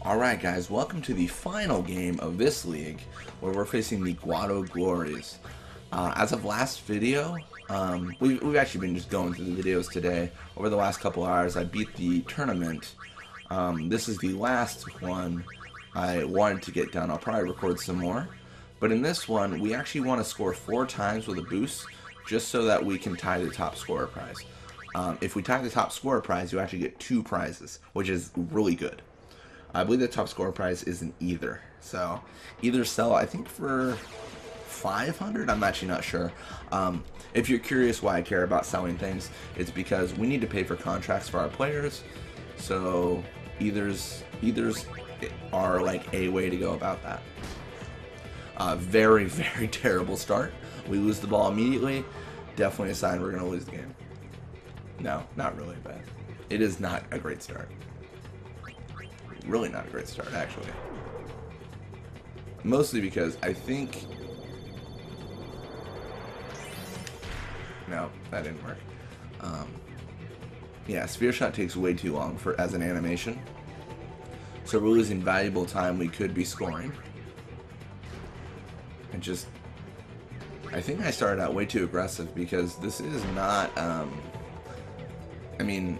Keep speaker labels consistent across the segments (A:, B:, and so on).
A: Alright guys, welcome to the final game of this league, where we're facing the Luca Goers. As of last video, we've actually been just going through the videos today. Over the last couple hours, I beat the tournament. This is the last one I wanted to get done. I'll probably record some more. But in this one, we actually want to score 4 times with a boost, just so that we can tie the top scorer prize. If we tie the top scorer prize, you actually get 2 prizes, which is really good. I believe the top score prize is an either. So, either sell, I think, for 500? I'm actually not sure. If you're curious why I care about selling things, it's because we need to pay for contracts for our players. So, either's are like a way to go about that. Very, very terrible start. We lose the ball immediately. Definitely a sign we're going to lose the game. No, not really, but it is not a great start. Really not a great start, actually. Mostly because I think... No, that didn't work. Yeah, Sphere Shot takes way too long as an animation. So we're losing valuable time we could be scoring. And just... I think I started out way too aggressive because this is not... I mean...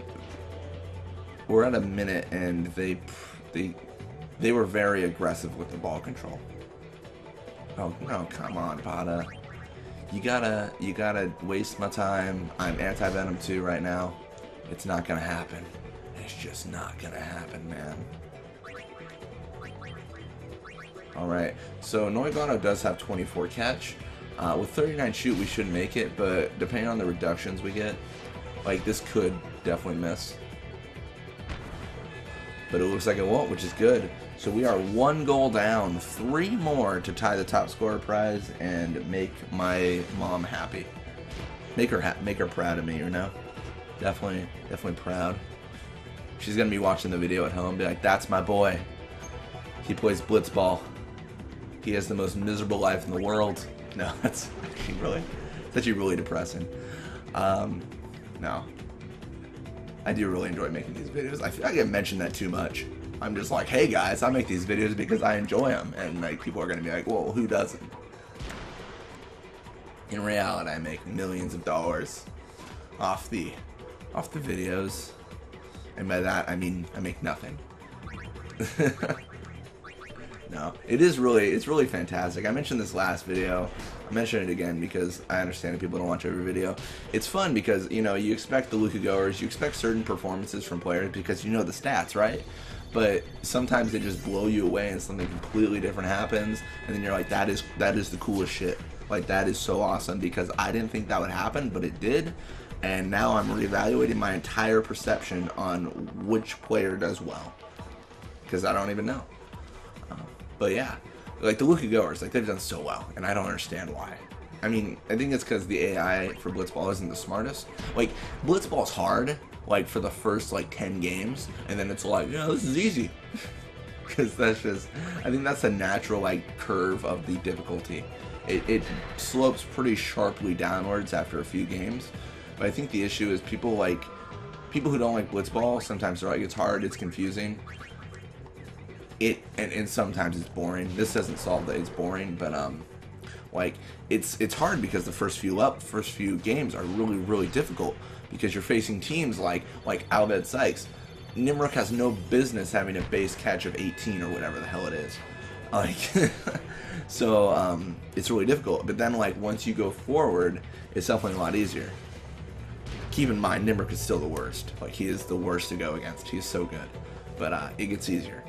A: We're at a minute and they were very aggressive with the ball control. Oh no, come on, Pata. You gotta waste my time. I'm anti-venom too right now. It's not gonna happen. It's just not gonna happen, man. Alright, so Noigano does have 24 catch. With 39 shoot we should make it, but depending on the reductions we get, like this could definitely miss. But it looks like it won't, which is good. So we are 1 goal down, 3 more to tie the top scorer prize and make my mom happy. Make her proud of me, you know? Definitely proud. She's gonna be watching the video at home, be like, "That's my boy. He plays Blitzball. He has the most miserable life in the world." No, that's actually really depressing. No. I do really enjoy making these videos. I feel like I mentioned that too much. I'm just like, hey guys, I make these videos because I enjoy them. And like people are going to be like, well, who doesn't? In reality, I make millions of dollars off the videos. And by that, I mean, I make nothing. No, it's really fantastic. I mentioned this last video. I mentioned it again because I understand that people don't watch every video. It's fun because, you know, you expect the Luca Goers, you expect certain performances from players because you know the stats, right? But sometimes they just blow you away and something completely different happens, and then you're like, that is the coolest shit. Like, that is so awesome because I didn't think that would happen, but it did. And now I'm reevaluating my entire perception on which player does well. Because I don't even know. But yeah, like the Luca Goers, like they've done so well, and I don't understand why. I mean, I think it's because the AI for Blitzball isn't the smartest. Like, Blitzball's hard, like for the first like 10 games, and then it's like, yeah, this is easy. Because that's just, I think that's a natural like curve of the difficulty. It slopes pretty sharply downwards after a few games. But I think the issue is people who don't like Blitzball, sometimes they're like, it's hard, it's confusing. And sometimes it's boring. This doesn't solve that it's boring, but like it's hard because the first few games are really difficult because you're facing teams like Albed Sykes. Nimrok has no business having a base catch of 18 or whatever the hell it is. Like so it's really difficult. But then like once you go forward, it's definitely a lot easier. Keep in mind, Nimrok is still the worst. Like he is the worst to go against. He's so good, but it gets easier.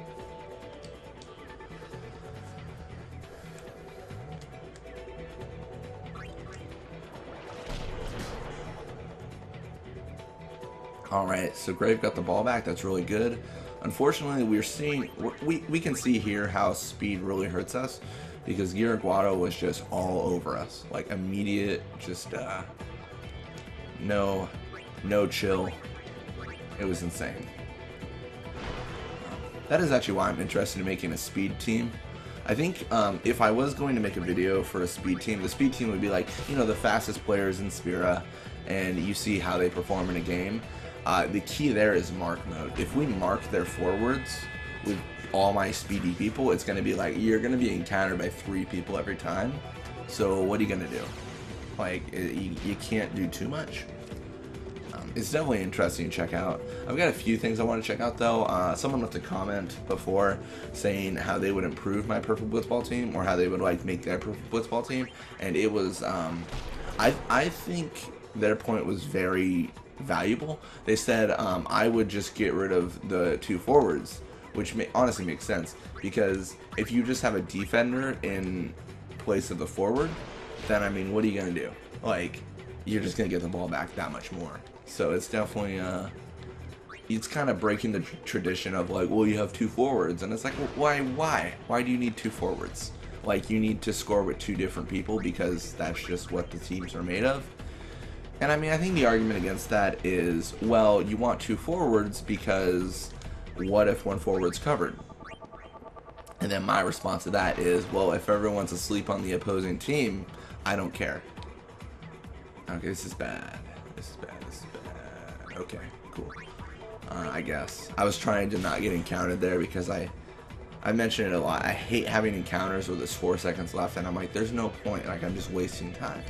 A: Alright, so Grave got the ball back. That's really good. Unfortunately, we can see here how speed really hurts us because Guaraguado was just all over us. Like immediate, just no chill. It was insane. That is actually why I'm interested in making a speed team. I think if I was going to make a video for a speed team, the speed team would be like, you know, the fastest players in Spira, and you see how they perform in a game. The key there is mark mode. If we mark their forwards, with all my speedy people, it's going to be like, you're going to be encountered by 3 people every time. So what are you going to do? Like, you can't do too much. It's definitely interesting to check out. I've got a few things I want to check out though. Someone left a comment before saying how they would improve my Perfect Blitzball team, or how they would like make their Perfect Blitzball team, and it was I think their point was very valuable. They said I would just get rid of the 2 forwards, which honestly makes sense, because if you just have a defender in place of the forward, then I mean, what are you gonna do? Like, you're just gonna get the ball back that much more. So it's definitely it's kind of breaking the tradition of like, well, you have 2 forwards, and it's like, well, why do you need 2 forwards? Like, you need to score with 2 different people because that's just what the teams are made of. And I mean, I think the argument against that is, well, you want 2 forwards because what if 1 forward's covered? And then my response to that is, well, if everyone's asleep on the opposing team, I don't care. Okay, this is bad. This is bad. Okay, cool. I guess. I was trying to not get encountered there because I mentioned it a lot. I hate having encounters with there's 4 seconds left, and I'm like, there's no point. Like, I'm just wasting time.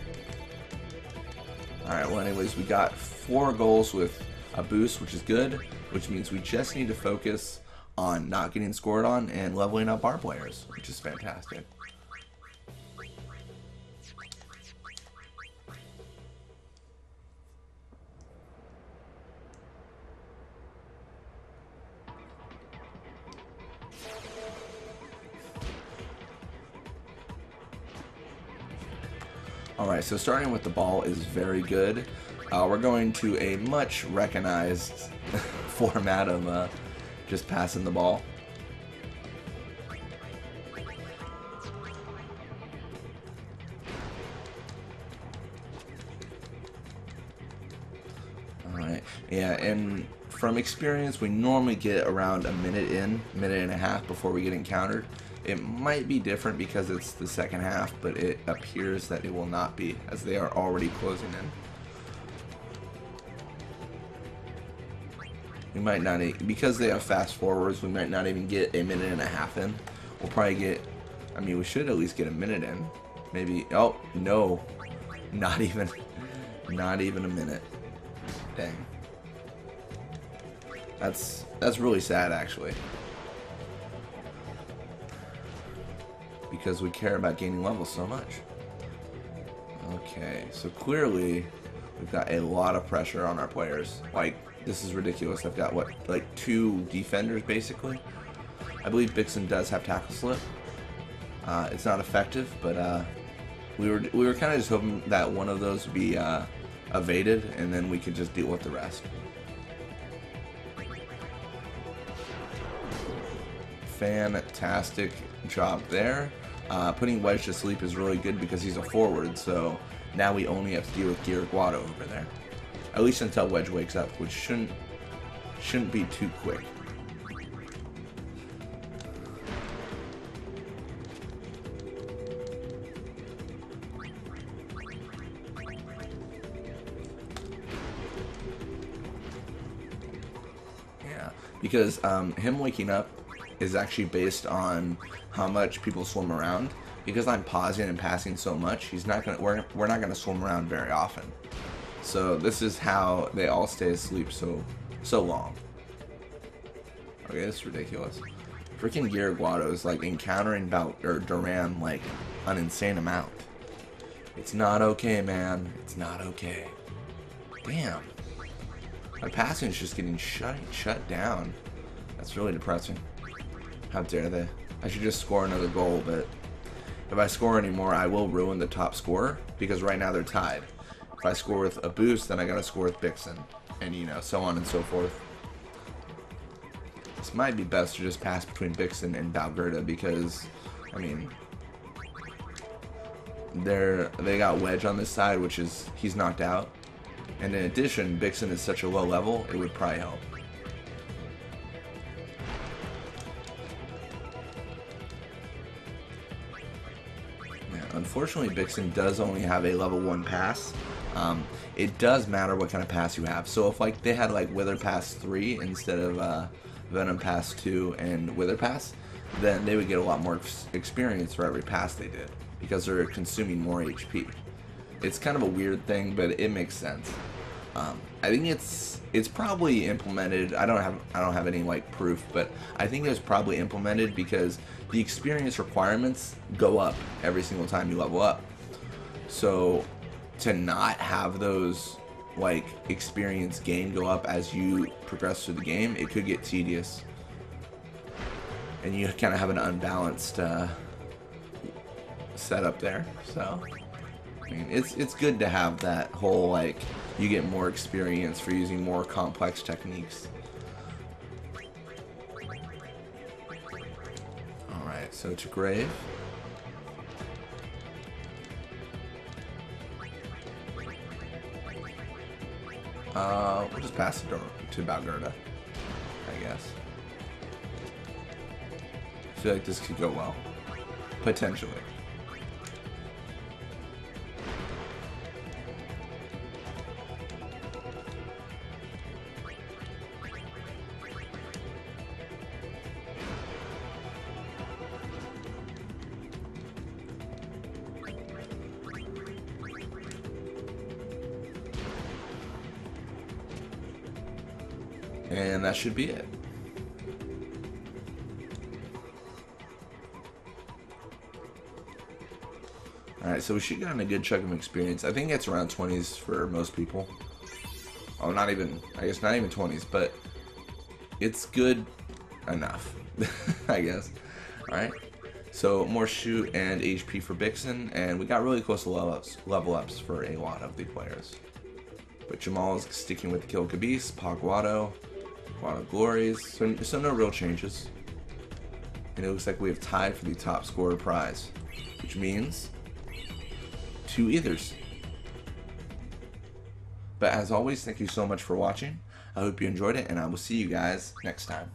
A: Alright, well anyways, we got 4 goals with a boost, which is good, which means we just need to focus on not getting scored on and leveling up our players, which is fantastic. Alright, so starting with the ball is very good. We're going to a much recognized format of just passing the ball. Alright, yeah, and from experience, we normally get around a minute and a half before we get encountered. It might be different because it's the second half, but it appears that it will not be, as they are already closing in. We might not, because they have fast forwards, we might not even get a minute and a half in. We'll probably get, I mean, we should at least get a minute in. Maybe, oh, no. Not even a minute. Dang. That's really sad, actually. Because we care about gaining levels so much. Okay, so clearly we've got a lot of pressure on our players. Like, this is ridiculous. I've got, what, like 2 defenders, basically? I believe Bixen does have tackle slip. It's not effective, but we were kind of just hoping that one of those would be evaded, and then we could just deal with the rest. Fantastic job there. Putting Wedge to sleep is really good because he's a forward, so now we only have to deal with Guerguado over there. At least until Wedge wakes up, which shouldn't be too quick. Yeah, because him waking up is actually based on how much people swim around. Because I'm pausing and passing so much, he's not gonna. We're not gonna swim around very often. So this is how they all stay asleep so long. Okay, this is ridiculous. Freaking Guerguado is like encountering Duran like an insane amount. It's not okay, man. It's not okay. Damn. My passing is just getting shut down. That's really depressing. How dare they? I should just score another goal, but if I score anymore, I will ruin the top scorer, because right now they're tied. If I score with a boost, then I gotta score with Bixen, and you know, so on and so forth. This might be best to just pass between Bixen and Valgerda, because, I mean, they got Wedge on this side, which is, he's knocked out. And in addition, Bixen is such a low level, it would probably help. Unfortunately, Bixen does only have a level 1 pass. It does matter what kind of pass you have. So if like they had like Wither Pass 3 instead of Venom Pass 2 and Wither Pass, then they would get a lot more experience for every pass they did, because they're consuming more HP. It's kind of a weird thing, but it makes sense. I think it's probably implemented. I don't have any like proof, but I think it was probably implemented because the experience requirements go up every single time you level up. So to not have those like experience gain go up as you progress through the game, it could get tedious, and you kind of have an unbalanced setup there. So I mean, it's good to have that whole, like, you get more experience for using more complex techniques. Alright, so to Grave. We'll just pass it to Balgerda, I guess. I feel like this could go well. Potentially. And that should be it. Alright, so we should get on a good chunk of experience. I think it's around 20s for most people. Oh, not even, I guess not even 20s, but it's good enough, I guess. Alright, so more shoot and HP for Bixen, and we got really close to level ups for a lot of the players. But Jamal is sticking with Kill Kabis, Pog Watto, Watto Glories, so no real changes. And it looks like we have tied for the top scorer prize, which means 2 ethers. But as always, thank you so much for watching. I hope you enjoyed it, and I will see you guys next time.